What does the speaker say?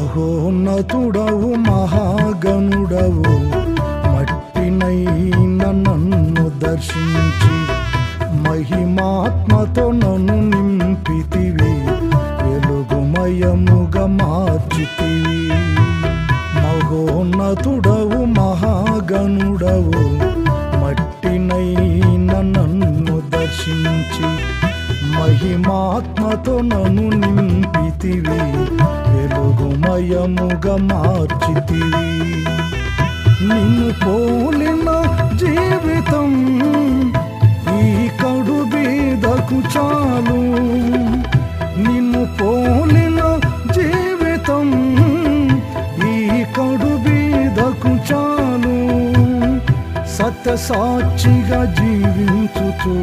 మహోన్నతుడవు మహాగణుడవు మట్టినైన నన్ను దర్శించి మహిమాత్మతో నన్ను నింపితివి, వెలుగుమయముగా మార్చితివి. మహోన్నతుడవు మహాగణుడవు మట్టినైన నన్ను దర్శించి మహిమాత్మతో నన్ను నింపితివి, వెలుగుమయముగా మార్చితివి. నిన్ను పోలిన జీవితం ఈ కడు బీదకు చాలు, నిన్ను పోలిన జీవితం ఈ కడు బీదకు చాలు. సత్య సాక్షిగా జీవించుచు